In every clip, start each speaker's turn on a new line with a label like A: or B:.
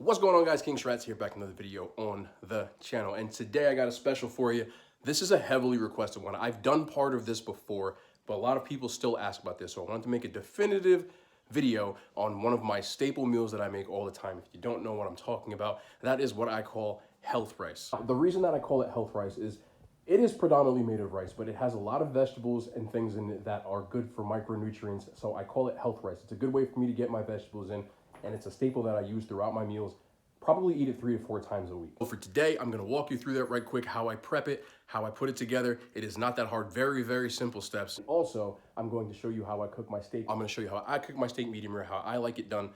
A: What's going on, guys? King Shrats here, back in another video on the channel, and today I got a special for you. This is a heavily requested one. I've done part of this before, but a lot of people still ask about this, so I wanted to make a definitive video on one of my staple meals that I make all the time. If you don't know what I'm talking about, that is what I call health rice. The reason that I call it health rice is it is predominantly made of rice, but it has a lot of vegetables and things in it that are good for micronutrients, so I call it health rice. It's a good way for me to get my vegetables in, and it's a staple that I use throughout my meals. Probably eat it 3 to 4 times a week. So for today, I'm gonna walk you through that right quick, how I prep it, how I put it together. It is not that hard, very, very simple steps. Also, I'm going to show you how I cook my steak. I'm gonna show you how I cook my steak medium rare, how I like it done.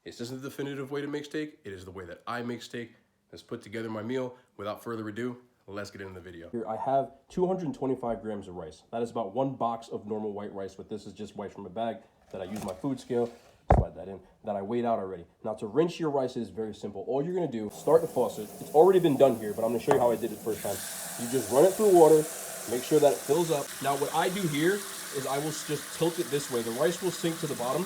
A: This isn't the definitive way to make steak. It is the way that I make steak. Let's put together my meal. Without further ado, let's get into the video. Here I have 225 grams of rice. That is about 1 box of normal white rice, but this is just white from a bag that I use my food scale. Slide that in, that I weighed out already. Now to rinse your rice is very simple. All you're gonna do, start the faucet. It's already been done here, but I'm gonna show you how I did it first time. You just run it through water, make sure that it fills up. Now what I do here is I will just tilt it this way. The rice will sink to the bottom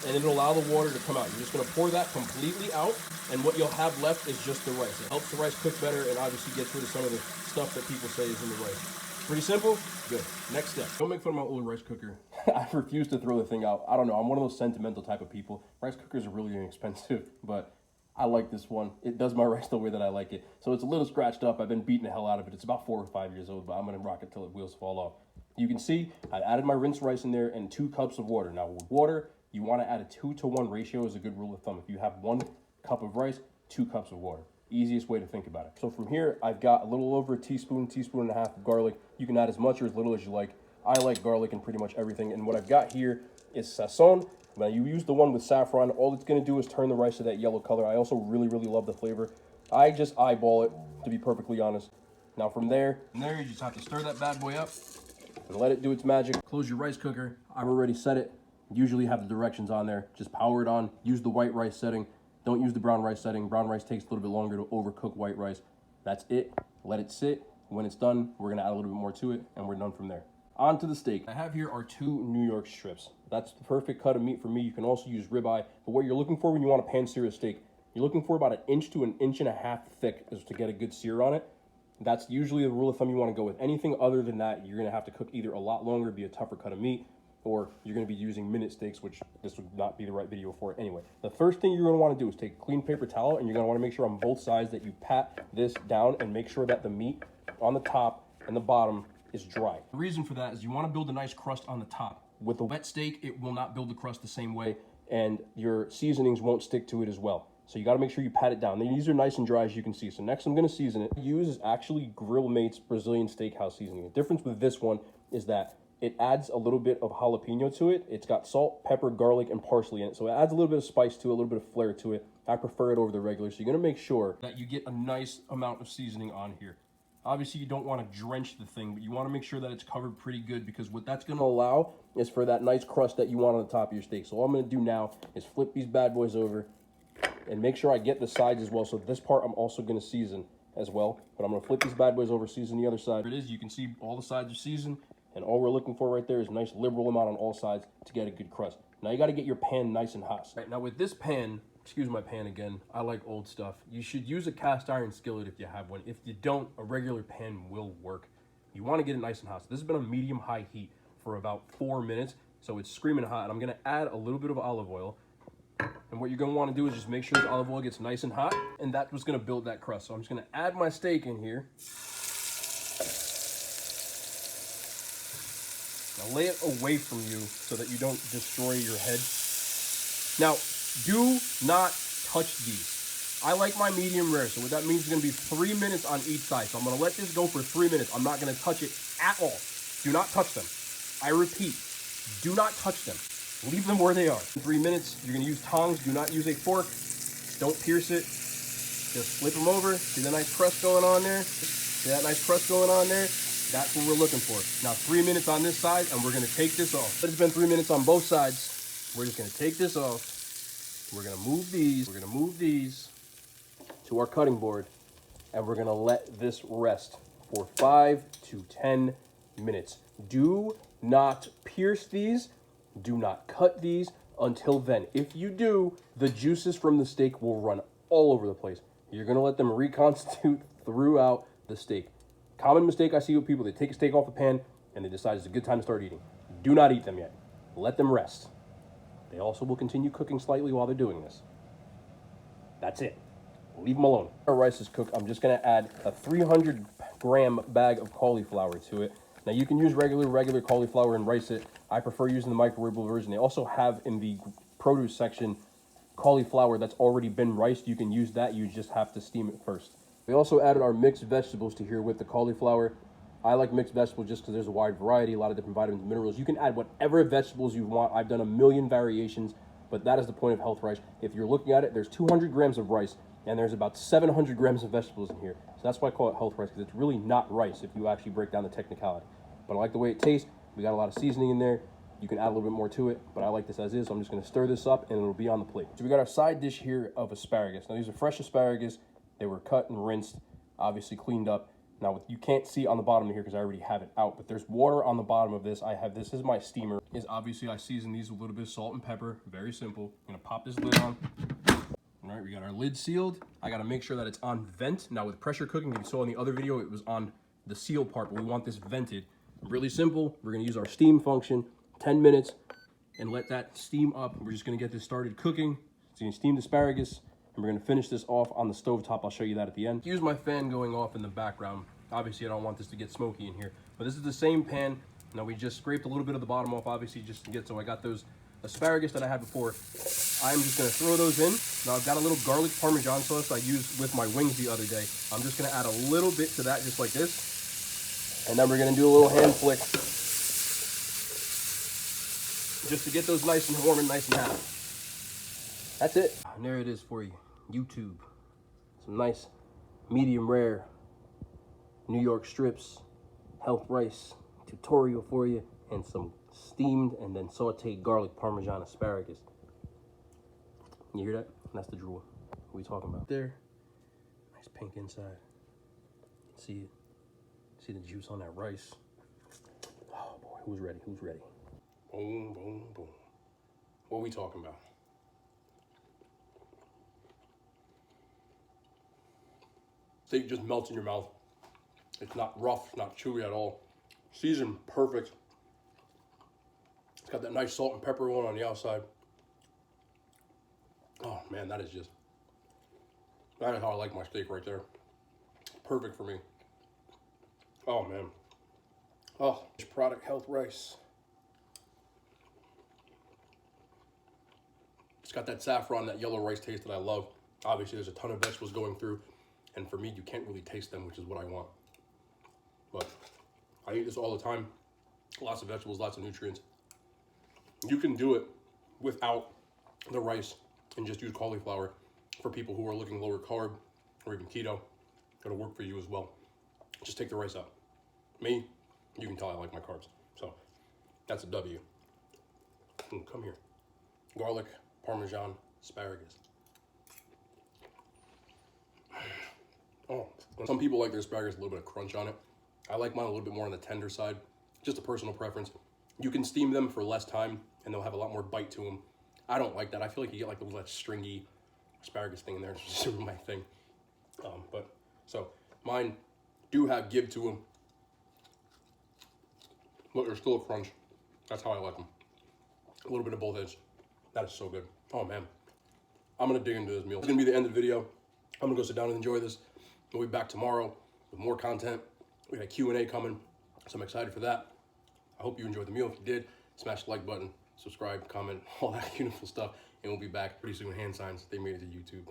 A: and it'll allow the water to come out. You're just gonna pour that completely out, and what you'll have left is just the rice. It helps the rice cook better and obviously gets rid of some of the stuff that people say is in the rice. Pretty simple, good. Next step. Don't make fun of my old rice cooker. I refuse to throw the thing out. I don't know, I'm one of those sentimental type of people. Rice cookers are really inexpensive, but I like this one. It does my rice the way that I like it. So it's a little scratched up. I've been beating the hell out of it. It's about 4 or 5 years old, but I'm gonna rock it till the wheels fall off. You can see I added my rinsed rice in there and 2 cups of water. Now with water, you wanna add a 2-to-1 ratio is a good rule of thumb. If you have 1 cup of rice, 2 cups of water. Easiest way to think about it. So from here, I've got a little over a teaspoon and a half of garlic. You can add as much or as little as you like. I like garlic in pretty much everything. And what I've got here is sazon. Now you use the one with saffron. All it's gonna do is turn the rice to that yellow color. I also really, really love the flavor. I just eyeball it, to be perfectly honest. Now from there, you just have to stir that bad boy up and let it do its magic. Close your rice cooker. I've already set it. Usually have the directions on there. Just power it on, use the white rice setting. Don't use the brown rice setting. Brown rice takes a little bit longer to overcook white rice. That's it. Let it sit. When it's done, we're gonna add a little bit more to it, and we're done from there. On to the steak. I have here are 2 New York strips. That's the perfect cut of meat for me. You can also use ribeye, but what you're looking for when you want to pan sear a steak, you're looking for about 1 inch to 1.5 inches thick is to get a good sear on it. That's usually the rule of thumb you want to go with. Anything other than that, you're gonna have to cook either a lot longer, be a tougher cut of meat, or you're going to be using minute steaks, which this would not be the right video for it anyway. The first thing you're going to want to do is take a clean paper towel, and you're going to want to make sure on both sides that you pat this down and make sure that the meat on the top and the bottom is dry. The reason for that is you want to build a nice crust on the top. With a wet steak, it will not build the crust the same way, and your seasonings won't stick to it as well. So you got to make sure you pat it down. These are nice and dry, as you can see. So next I'm going to season it. What I use is actually Grill Mates Brazilian Steakhouse seasoning. The difference with this one is that it adds a little bit of jalapeno to it. It's got salt, pepper, garlic, and parsley in it. So it adds a little bit of spice to it, a little bit of flair to it. I prefer it over the regular. So you're gonna make sure that you get a nice amount of seasoning on here. Obviously you don't wanna drench the thing, but you wanna make sure that it's covered pretty good, because what that's gonna allow is for that nice crust that you want on the top of your steak. So all I'm gonna do now is flip these bad boys over and make sure I get the sides as well. So this part I'm also gonna season as well, but I'm gonna flip these bad boys over, season the other side. There it is, you can see all the sides are seasoned. And all we're looking for right there is a nice liberal amount on all sides to get a good crust. Now you got to get your pan nice and hot. Right, now with this pan, excuse my pan again, I like old stuff. You should use a cast iron skillet if you have one. If you don't, a regular pan will work. You want to get it nice and hot. So this has been on medium-high heat for about 4 minutes. So it's screaming hot. And I'm going to add a little bit of olive oil. And what you're going to want to do is just make sure this olive oil gets nice and hot. And that's what's going to build that crust. So I'm just going to add my steak in here. Now lay it away from you so that you don't destroy your head. Now, do not touch these. I like my medium rare, so what that means is going to be 3 minutes on each side. So I'm going to let this go for 3 minutes. I'm not going to touch it at all. Do not touch them. I repeat, do not touch them. Leave them where they are. In 3 minutes, you're going to use tongs. Do not use a fork. Don't pierce it. Just flip them over. See that nice crust going on there? See that nice crust going on there? That's what we're looking for. Now 3 minutes on this side, and we're gonna take this off. It's been 3 minutes on both sides. We're just gonna take this off. We're gonna move these. We're gonna move these to our cutting board, and we're gonna let this rest for 5 to 10 minutes. Do not pierce these. Do not cut these. until then. If you do, the juices from the steak will run all over the place. You're going to let them reconstitute throughout the steak. Common mistake I see with people, they take a steak off the pan and they decide it's a good time to start eating. Do not eat them yet. Let them rest. They also will continue cooking slightly while they're doing this. That's it. Leave them alone. Our rice is cooked. I'm just going to add a 300-gram bag of cauliflower to it. Now, you can use regular cauliflower and rice it. I prefer using the microwavable version. They also have in the produce section cauliflower that's already been riced. You can use that. You just have to steam it first. We also added our mixed vegetables to here with the cauliflower. I like mixed vegetables just because there's a wide variety, a lot of different vitamins and minerals. You can add whatever vegetables you want. I've done a million variations, but that is the point of health rice. If you're looking at it, there's 200 grams of rice, and there's about 700 grams of vegetables in here. So that's why I call it health rice, because it's really not rice if you actually break down the technicality. But I like the way it tastes. We got a lot of seasoning in there. You can add a little bit more to it, but I like this as is, so I'm just going to stir this up, and it'll be on the plate. So we got our side dish here of asparagus. Now, these are fresh asparagus. They were cut and rinsed, obviously cleaned up. Now, you can't see on the bottom of here because I already have it out, but there's water on the bottom of this. This is my steamer. Obviously, I season these with a little bit of salt and pepper. Very simple. I'm going to pop this lid on. All right, we got our lid sealed. I got to make sure that it's on vent. Now, with pressure cooking, if you saw in the other video, it was on the seal part, but we want this vented. Really simple. We're going to use our steam function, 10 minutes, and let that steam up. We're just going to get this started cooking. So you steamed asparagus, and we're going to finish this off on the stovetop. I'll show you that at the end. Use my fan going off in the background. Obviously, I don't want this to get smoky in here, but this is the same pan. Now, we just scraped a little bit of the bottom off, obviously, just to get, so I got those asparagus that I had before. I'm just going to throw those in. Now, I've got a little garlic Parmesan sauce I used with my wings the other day. I'm just going to add a little bit to that, just like this. And then we're going to do a little hand flick, just to get those nice and warm and nice and hot. That's it. And there it is for you, YouTube. Some nice medium rare New York strips, health rice tutorial for you, and some steamed and then sauteed garlic Parmesan asparagus. You hear that? That's the drool. What are we talking about? There, nice pink inside. See it? See the juice on that rice? Oh boy, who's ready? Who's ready? Boom, boom, boom. What are we talking about? Steak just melts in your mouth. It's not rough, not chewy at all. Seasoned perfect. It's got that nice salt and pepper one on the outside. Oh man, that is how I like my steak right there. Perfect for me. Oh man. Oh, this product health rice. It's got that saffron, that yellow rice taste that I love. Obviously, there's a ton of vegetables going through, and for me, you can't really taste them, which is what I want. But I eat this all the time. Lots of vegetables, lots of nutrients. You can do it without the rice and just use cauliflower for people who are looking lower carb or even keto. It'll work for you as well. Just take the rice out. Me, you can tell I like my carbs. So that's a W. Ooh, come here. Garlic, Parmesan, asparagus. Oh, some people like their asparagus a little bit of crunch on it. I like mine a little bit more on the tender side. Just a personal preference. You can steam them for less time and they'll have a lot more bite to them. I don't like that. I feel like you get like a little stringy asparagus thing in there. It's just my thing. So mine do have give to them, but there's still a crunch. That's how I like them. A little bit of both ends. That is so good. Oh man, I'm gonna dig into this meal. It's gonna be the end of the video. I'm gonna go sit down and enjoy this. We'll be back tomorrow with more content. We got a Q&A coming, so I'm excited for that. I hope you enjoyed the meal. If you did, smash the like button, subscribe, comment, all that beautiful stuff, and we'll be back pretty soon with hand signs. They made it to YouTube.